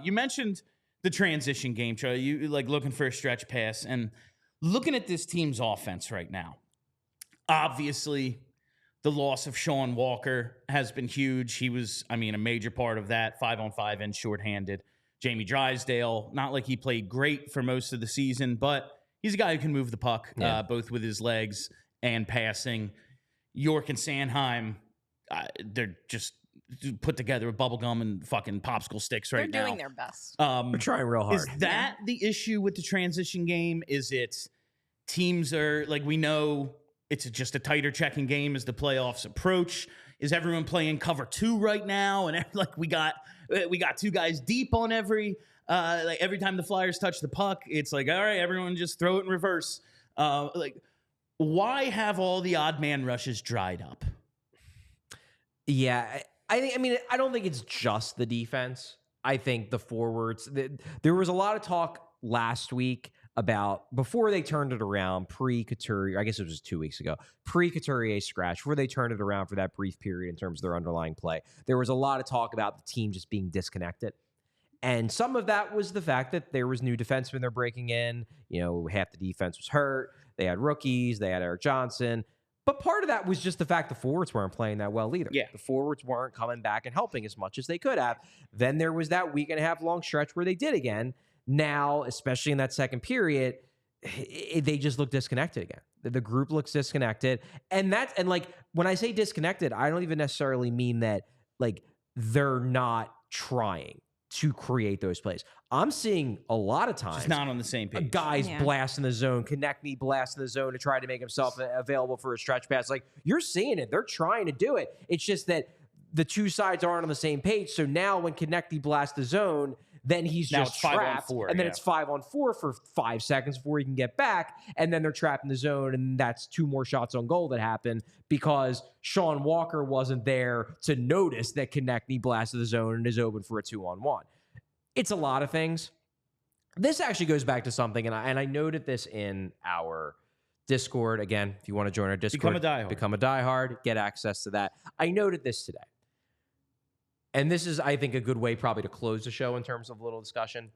You mentioned the transition game, Charlie. You like looking for a stretch pass and looking at this team's offense right now. Obviously, the loss of Sean Walker has been huge. He was, a major part of that, 5-on-5 and shorthanded. Jamie Drysdale, not like he played great for most of the season, but he's a guy who can move the puck, both with his legs and passing. York and Sanheim, they're just put together with bubblegum and fucking popsicle sticks right now. They're doing their best. They're trying real hard. Is that the issue with the transition game? Is it teams are, like, we know it's just a tighter checking game as the playoffs approach? Is everyone playing cover 2 right now? And like we got 2 guys deep on every time the Flyers touch the puck, it's like, all right, everyone just throw it in reverse. Why have all the odd man rushes dried up? Yeah, I don't think it's just the defense. I think the forwards. There was a lot of talk last week about, before they turned it around, pre-Couturier, I guess it was 2 weeks ago, pre-Couturier scratch, before they turned it around for that brief period in terms of their underlying play, there was a lot of talk about the team just being disconnected. And some of that was the fact that there was new defensemen they're breaking in. Half the defense was hurt. They had rookies. They had Eric Johnson. But part of that was just the fact the forwards weren't playing that well either. Yeah. The forwards weren't coming back and helping as much as they could have. Then there was that week and a half long stretch where they did again. Now, especially in that second period, they just look disconnected again. The group looks disconnected. And like, when I say disconnected, I don't even necessarily mean that, like, they're not trying to create those plays. I'm seeing a lot of times just not on the same page. Guys blasting the zone, Konechny blasting the zone to try to make himself available for a stretch pass. Like, you're seeing it. They're trying to do it. It's just that the two sides aren't on the same page. So now when Konechny blasts the zone, then he's just trapped. 5-on-4, and then it's 5-on-4 for 5 seconds before he can get back. And then they're trapped in the zone. And that's 2 more shots on goal that happen because Sean Walker wasn't there to notice that Konechny blasted the zone and is open for a 2-on-1. It's a lot of things. This actually goes back to something, and I noted this in our Discord. Again, if you want to join our Discord, become a diehard, get access to that. I noted this today. And this is, I think, a good way probably to close the show in terms of a little discussion.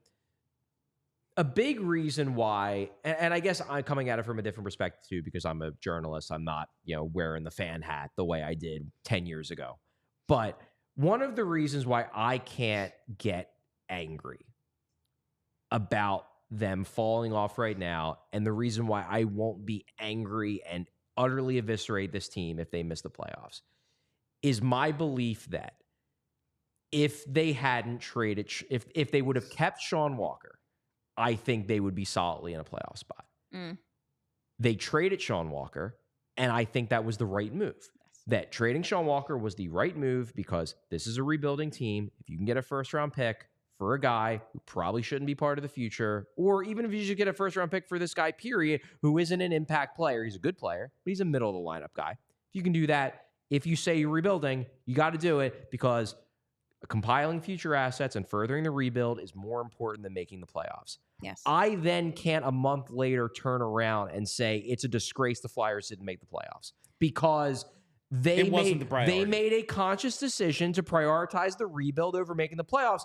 A big reason why, and I guess I'm coming at it from a different perspective too, because I'm a journalist. I'm not, wearing the fan hat the way I did 10 years ago. But one of the reasons why I can't get angry about them falling off right now, and the reason why I won't be angry and utterly eviscerate this team if they miss the playoffs, is my belief that if they hadn't traded, if they would have kept Sean Walker, I think they would be solidly in a playoff spot. They traded Sean Walker, and I think that was the right move. Yes. That trading Sean Walker was the right move because this is a rebuilding team. If you can get a first-round pick for a guy who probably shouldn't be part of the future, or even if you should get a first-round pick for this guy, period, who isn't an impact player, he's a good player, but he's a middle-of-the-lineup guy. If you can do that, if you say you're rebuilding, you got to do it because compiling future assets and furthering the rebuild is more important than making the playoffs. Yes. I then can't a month later turn around and say it's a disgrace the Flyers didn't make the playoffs because they made a conscious decision to prioritize the rebuild over making the playoffs.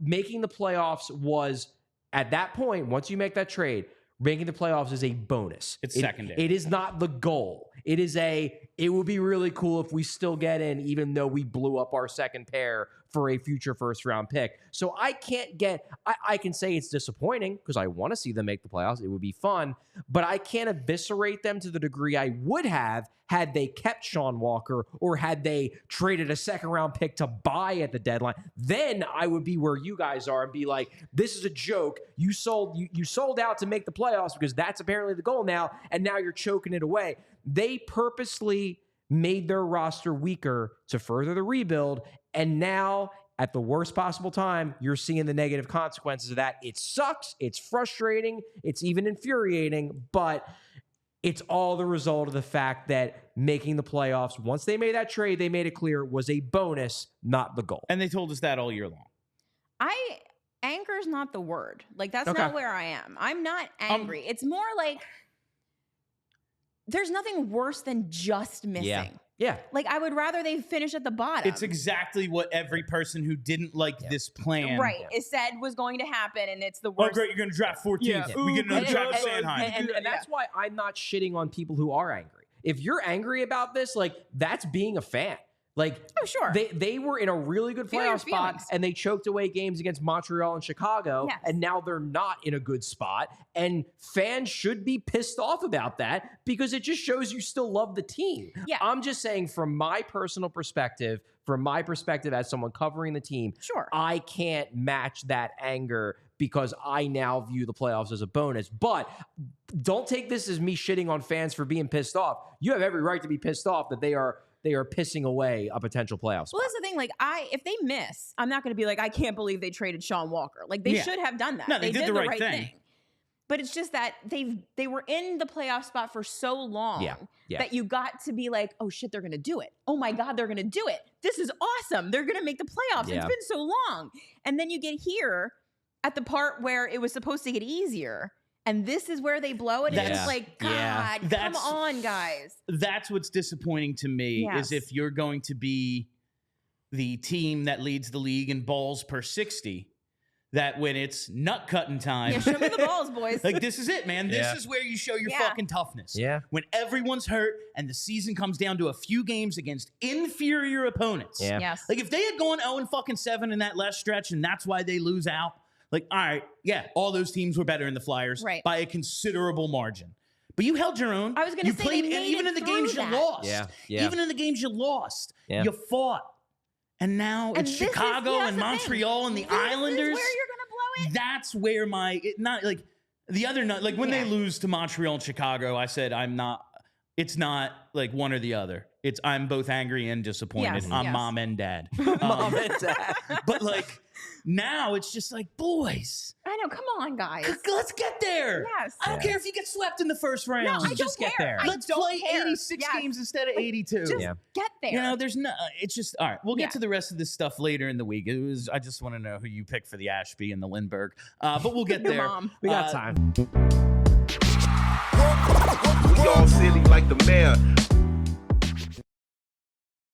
Making the playoffs was, at that point, once you make that trade, making the playoffs is a bonus. It's secondary. It is not the goal. It would be really cool if we still get in, even though we blew up our second pair for a future first-round pick. So I can say it's disappointing because I want to see them make the playoffs. It would be fun, but I can't eviscerate them to the degree I would have had they kept Sean Walker or had they traded a second-round pick to buy at the deadline. Then I would be where you guys are and be like, this is a joke. You sold out to make the playoffs because that's apparently the goal now, and now you're choking it away. They purposely made their roster weaker to further the rebuild, and now at the worst possible time, you're seeing the negative consequences of that. It sucks. It's frustrating. It's even infuriating, but it's all the result of the fact that making the playoffs, once they made that trade, they made it clear it was a bonus, not the goal. And they told us that all year long. Anger's not the word. Like, that's not where I am. I'm not angry. It's more like there's nothing worse than just missing. Yeah. Like, I would rather they finish at the bottom. It's exactly what every person who didn't like this plan it said was going to happen, and it's the Oh, worst. great, you're going to draft 14th. Yeah. We get another And- Travis and- Sanheim. And that's why I'm not shitting on people who are angry. If you're angry about this, like, that's being a fan. Like, Oh, sure. they were in a really good Feel your playoff spot, feelings. and they choked away games against Montreal and Chicago, Yes. and now they're not in a good spot. And fans should be pissed off about that because it just shows you still love the team. Yeah. I'm just saying, from my personal perspective, as someone covering the team, Sure. I can't match that anger because I now view the playoffs as a bonus. But don't take this as me shitting on fans for being pissed off. You have every right to be pissed off that they are pissing away a potential playoff spot. Well, that's the thing. Like, if they miss, I'm not going to be like, I can't believe they traded Sean Walker. Like, they Yeah. should have done that. No, they did the right thing. But it's just that they were in the playoff spot for so long Yeah. that you got to be like, oh shit, they're going to do it. Oh my God, they're going to do it. This is awesome. They're going to make the playoffs. Yeah. It's been so long. And then you get here at the part where it was supposed to get easier. And this is where they blow it. And That's- it's like, God, Yeah. come That's- on, guys. That's what's disappointing to me is Yes. if you're going to be the team that leads the league in balls per 60, that when it's nut cutting time, Yeah, show me the balls, boys. like this is it, man. This Yeah. is where you show your Yeah. fucking toughness. Yeah. When everyone's hurt and the season comes down to a few games against inferior opponents. Yeah. Yes. Like if they had gone 0-7 in that last stretch and that's why they lose out, like, all right, yeah, all those teams were better in the Flyers Right. by a considerable margin. But you held your own. I was gonna you say, played, they and made even it in the through games that. you lost. Yeah. Yeah. Even in the games you lost, Yeah. you fought. And now And it's this is- Chicago yeah, and that's the thing. Montreal and the This Islanders. is where you're going to blow it. That's where not like the other night, like when they Yeah. lose to Montreal and Chicago, I said it's not like one or the other. I'm both angry and disappointed. Yes, I'm yes. mom and dad. Mom and dad. But like now it's just like, boys, I know. Come on, guys. let's get there. Yes. I don't care if you get swept in the first round. No, I don't just get care. there. I Let's don't play care. 86 Yes. games instead of 82. Just Yeah. get there. You know, there's no. It's just all right. We'll get Yeah. to the rest of this stuff later in the week. I just want to know who you picked for the Ashby and the Lindbergh, but we'll get Your there. mom. We got time. We all silly like the mayor.